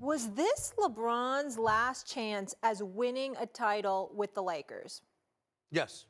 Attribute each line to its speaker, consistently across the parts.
Speaker 1: Was this LeBron's last chance as winning a title with the Lakers?
Speaker 2: Yes.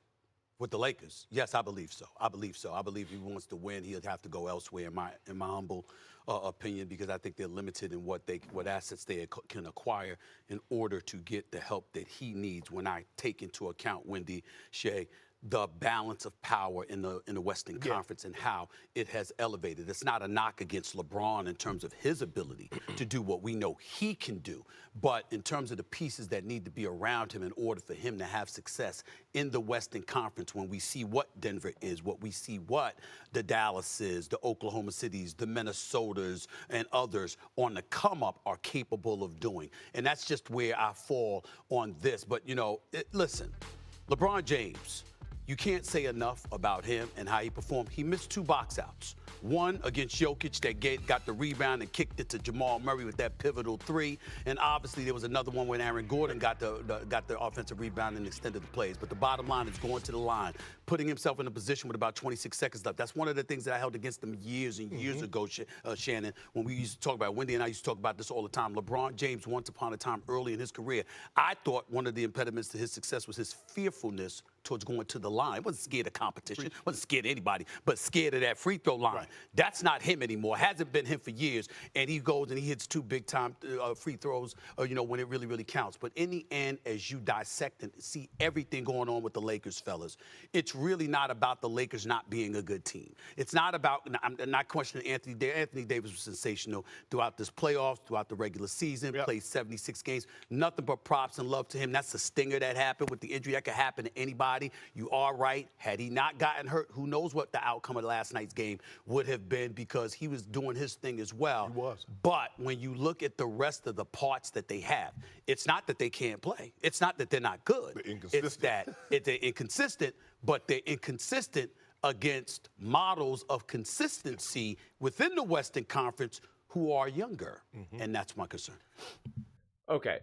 Speaker 2: With the Lakers, yes, I believe so. I believe so. I believe he wants to win. He'll have to go elsewhere, in my humble opinion, because I think they're limited in what assets they can acquire in order to get the help that he needs. When I take into account, Wendy, Shea, the balance of power in the Western Conference and how it has elevated. It's not a knock against LeBron in terms of his ability to do what we know he can do, but in terms of the pieces that need to be around him in order for him to have success in the Western Conference, when we see what Denver is, what we see what the Dallas is, the Oklahoma Cities, the Minnesotas, and others on the come up are capable of doing. And that's just where I fall on this. But, listen, LeBron James, you can't say enough about him and how he performed. He missed 2 box outs. One against Jokic that got the rebound and kicked it to Jamal Murray with that pivotal 3. And obviously there was another one when Aaron Gordon got the offensive rebound and extended the plays. But the bottom line is going to the line, putting himself in a position with about 26 seconds left. That's one of the things that I held against him years and years ago, Shannon, when we used to talk about, Wendy and I used to talk about this all the time. LeBron James, once upon a time early in his career, I thought one of the impediments to his success was his fearfulness towards going to the line. Wasn't scared of competition, wasn't scared of anybody, but scared of that free throw line. Right. That's not him anymore. Hasn't been him for years. And he goes and he hits 2 big time free throws, when it really, really counts. But in the end, as you dissect and see everything going on with the Lakers, fellas, it's really not about the Lakers not being a good team. It's not about, I'm not questioning Anthony Davis. Anthony Davis was sensational throughout this playoffs, throughout the regular season, played 76 games. Nothing but props and love to him. That's the stinger that happened with the injury. That could happen to anybody. You are right. Had he not gotten hurt, who knows what the outcome of last night's game would have been, because he was doing his thing as well.
Speaker 3: He was.
Speaker 2: But when you look at the rest of the parts that they have, it's not that they can't play. It's not that they're not good.
Speaker 3: They're inconsistent.
Speaker 2: It's that they're inconsistent, but they're inconsistent against models of consistency within the Western Conference who are younger. And that's my concern.
Speaker 4: Okay.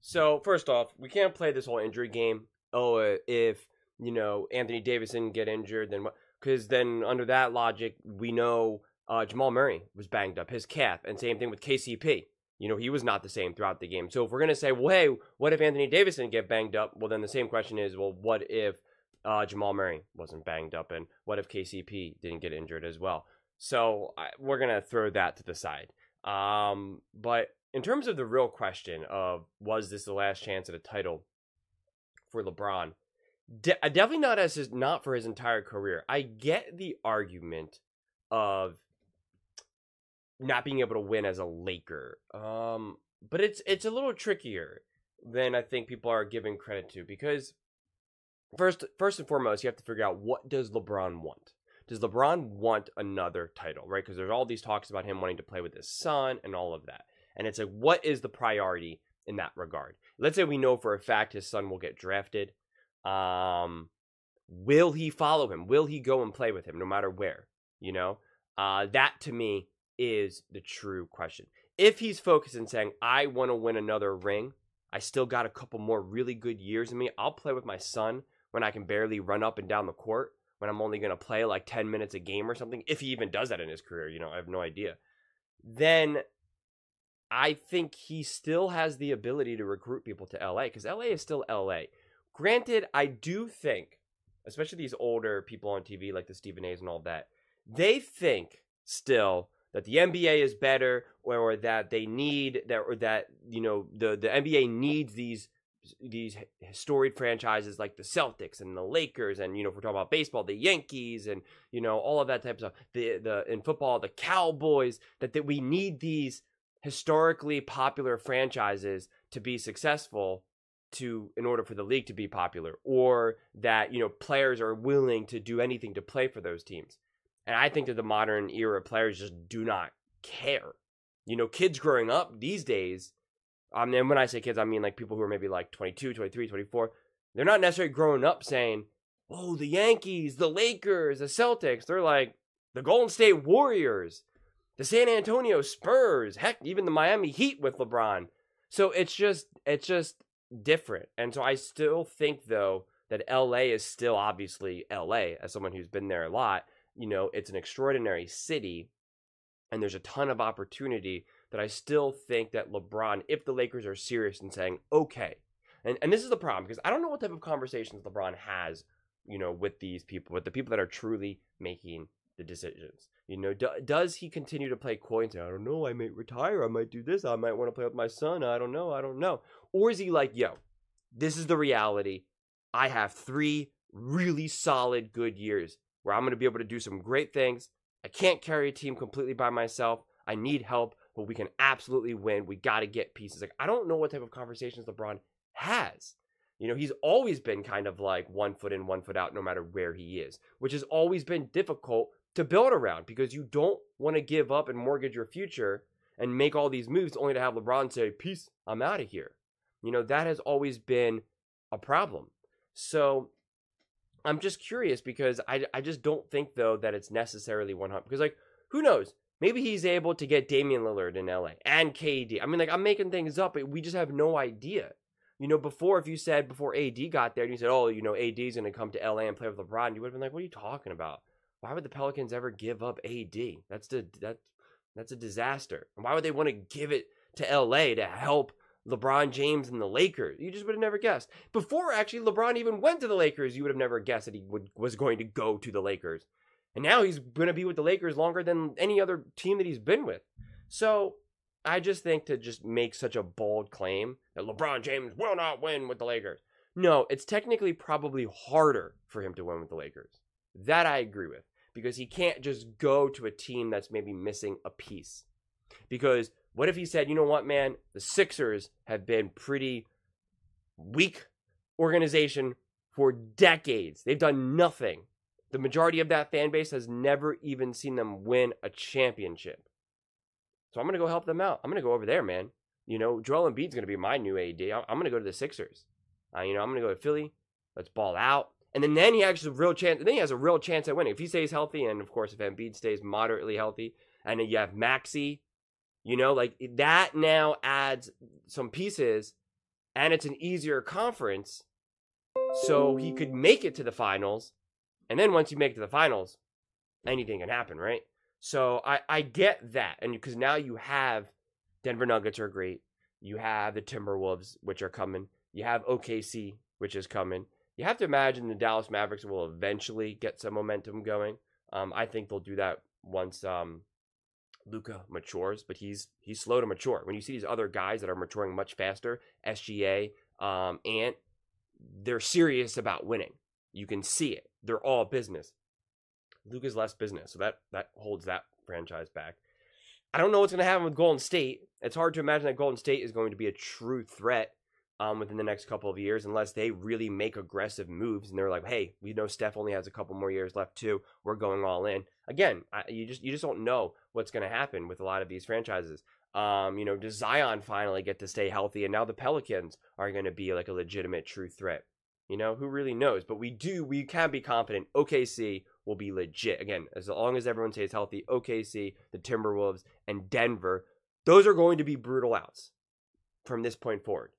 Speaker 4: So, first off, we can't play this whole injury game. Oh, if Anthony Davis didn't get injured, then what? Because then under that logic, we know Jamal Murray was banged up, his calf, and same thing with KCP. He was not the same throughout the game. So if we're going to say, well, hey, what if Anthony Davis didn't get banged up? Well, then the same question is, well, what if Jamal Murray wasn't banged up? And what if KCP didn't get injured as well? So we're going to throw that to the side. But in terms of the real question of, was this the last chance at a title for LeBron? Definitely not for his entire career. I get the argument of not being able to win as a Laker, but it's a little trickier than I think people are giving credit to, because first and foremost, you have to figure out, what does LeBron want? Does LeBron want another title, right? Because there's all these talks about him wanting to play with his son and all of that, and it's like, what is the priority in that regard? Let's say we know for a fact his son will get drafted. Will he follow him? Will he go and play with him no matter where? That to me is the true question. If he's focused and saying, I want to win another ring, I still got a couple more really good years in me, I'll play with my son when I can barely run up and down the court, when I'm only going to play like 10 minutes a game or something, if he even does that in his career, I have no idea. Then I think he still has the ability to recruit people to LA, because LA is still LA. Granted, I do think, especially these older people on TV like the Stephen A's and all that, they think still that the NBA is better, or that they need that, or that the NBA needs these storied franchises like the Celtics and the Lakers, and if we're talking about baseball, the Yankees, and all of that type of stuff. In football, the Cowboys. That we need these historically popular franchises to be successful, in order for the league to be popular, or that players are willing to do anything to play for those teams. And I think that the modern era players just do not care. Kids growing up these days, and when I say kids, I mean like people who are maybe like 22, 23, 24, they're not necessarily growing up saying, oh, the Yankees, the Lakers, the Celtics. They're like the Golden State Warriors, the San Antonio Spurs, heck, even the Miami Heat with LeBron. So it's just different. And so I still think, though, that LA is still obviously LA. As someone who's been there a lot, it's an extraordinary city, and there's a ton of opportunity that I still think that LeBron, if the Lakers are serious in saying, okay, and this is the problem, because I don't know what type of conversations LeBron has, with these people, with the people that are truly making the decisions. Does he continue to play coy and say, I don't know, I might retire, I might do this, I might want to play with my son, I don't know. Or is he like, yo, this is the reality. I have 3 really solid good years where I'm going to be able to do some great things. I can't carry a team completely by myself. I need help, but we can absolutely win. We got to get pieces. Like, I don't know what type of conversations LeBron has. He's always been kind of like 1 foot in, 1 foot out, no matter where he is, which has always been difficult to build around because you don't want to give up and mortgage your future and make all these moves only to have LeBron say, peace, I'm out of here. That has always been a problem. So I'm just curious because I just don't think, though, that it's necessarily 100. Because, like, who knows? Maybe he's able to get Damian Lillard in LA and KD. I mean, like, I'm making things up, but we just have no idea. Before AD got there and you said, oh, AD's going to come to LA and play with LeBron, you would have been like, what are you talking about? Why would the Pelicans ever give up AD? That's a disaster. And why would they want to give it to LA to help LeBron James and the Lakers? You just would have never guessed. Before, actually, LeBron even went to the Lakers, you would have never guessed that he was going to go to the Lakers. And now he's going to be with the Lakers longer than any other team that he's been with. So I just think to just make such a bold claim that LeBron James will not win with the Lakers. No, it's technically probably harder for him to win with the Lakers. That I agree with. Because he can't just go to a team that's maybe missing a piece. Because what if he said, you know what, man, the Sixers have been pretty weak organization for decades. They've done nothing. The majority of that fan base has never even seen them win a championship. So I'm going to go help them out. I'm going to go over there, man. Joel Embiid's going to be my new AD. I'm going to go to the Sixers. I'm going to go to Philly. Let's ball out. And then he has a real chance. Then he has a real chance at winning if he stays healthy, and of course if Embiid stays moderately healthy. And then you have Maxey, like that now adds some pieces, and it's an easier conference, so he could make it to the finals. And then once you make it to the finals, anything can happen, right? So I get that, and because now you have Denver Nuggets are great, you have the Timberwolves, which are coming, you have OKC, which is coming. You have to imagine the Dallas Mavericks will eventually get some momentum going. I think they'll do that once Luka matures, but he's slow to mature. When you see these other guys that are maturing much faster, SGA, Ant, they're serious about winning. You can see it. They're all business. Luka's less business, so that holds that franchise back. I don't know what's going to happen with Golden State. It's hard to imagine that Golden State is going to be a true threat within the next couple of years, unless they really make aggressive moves and they're like, hey, we know Steph only has a couple more years left too. We're going all in. Again, you just don't know what's going to happen with a lot of these franchises. Does Zion finally get to stay healthy? And now the Pelicans are going to be like a legitimate true threat. Who really knows? But we can be confident OKC will be legit. Again, as long as everyone stays healthy, OKC, the Timberwolves, and Denver, those are going to be brutal outs from this point forward.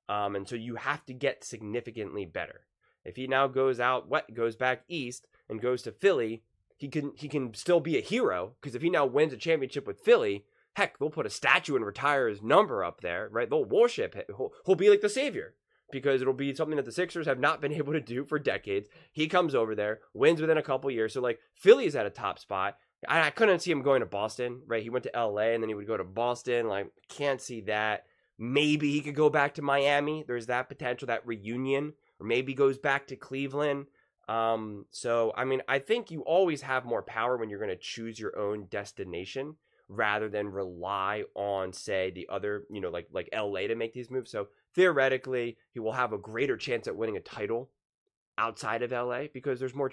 Speaker 4: And so you have to get significantly better. If he now goes back east and goes to Philly, he can still be a hero, because if he now wins a championship with Philly, heck, they'll put a statue and retire his number up there, right? They'll worship him. He'll be like the savior, because it'll be something that the Sixers have not been able to do for decades. He comes over there, wins within a couple years. So like Philly's at a top spot. I couldn't see him going to Boston, right? He went to LA and then he would go to Boston. Like, can't see that. Maybe he could go back to Miami. There's that potential, that reunion, or maybe goes back to Cleveland. So, I mean, I think you always have more power when you're going to choose your own destination rather than rely on, say, the other, like LA to make these moves. So theoretically, he will have a greater chance at winning a title outside of LA because there's more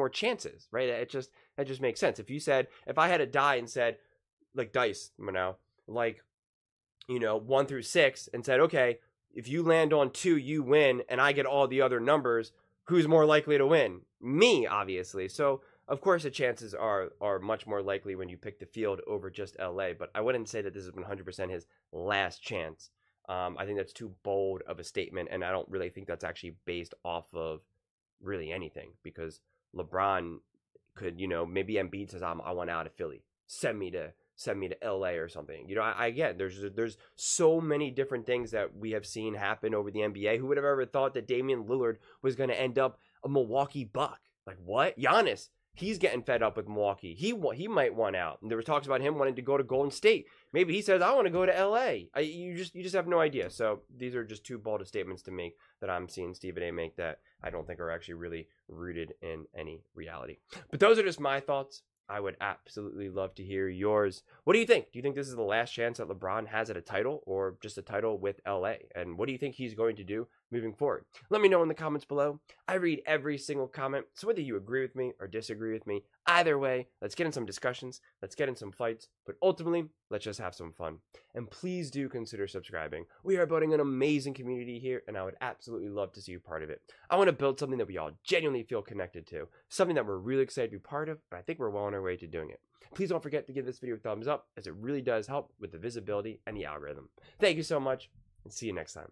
Speaker 4: chances, right? That just makes sense. If I had a die and said, like dice, 1 through 6, and said, okay, if you land on 2, you win, and I get all the other numbers, who's more likely to win? Me, obviously. So, of course, the chances are much more likely when you pick the field over just LA, but I wouldn't say that this is 100% his last chance. I think that's too bold of a statement, and I don't really think that's actually based off of really anything, because LeBron could, maybe Embiid says, I want out of Philly. Send me to send me to LA or something. You know, I get there's so many different things that we have seen happen over the NBA. Who would have ever thought that Damian Lillard was going to end up a Milwaukee Buck? Like, what? Giannis, he's getting fed up with Milwaukee. He might want out. And there were talks about him wanting to go to Golden State. Maybe he says, I want to go to LA. You just have no idea. So these are just too bold of statements to make that I'm seeing Stephen A make that I don't think are actually really rooted in any reality. But those are just my thoughts. I would absolutely love to hear yours. What do you think? Do you think this is the last chance that LeBron has at a title, or just a title with LA? And what do you think he's going to do moving forward? Let me know in the comments below. I read every single comment, so whether you agree with me or disagree with me, either way, let's get in some discussions, let's get in some fights, but ultimately, let's just have some fun. And please do consider subscribing. We are building an amazing community here, and I would absolutely love to see you part of it. I want to build something that we all genuinely feel connected to, something that we're really excited to be part of, and I think we're well on our way to doing it. Please don't forget to give this video a thumbs up, as it really does help with the visibility and the algorithm. Thank you so much, and see you next time.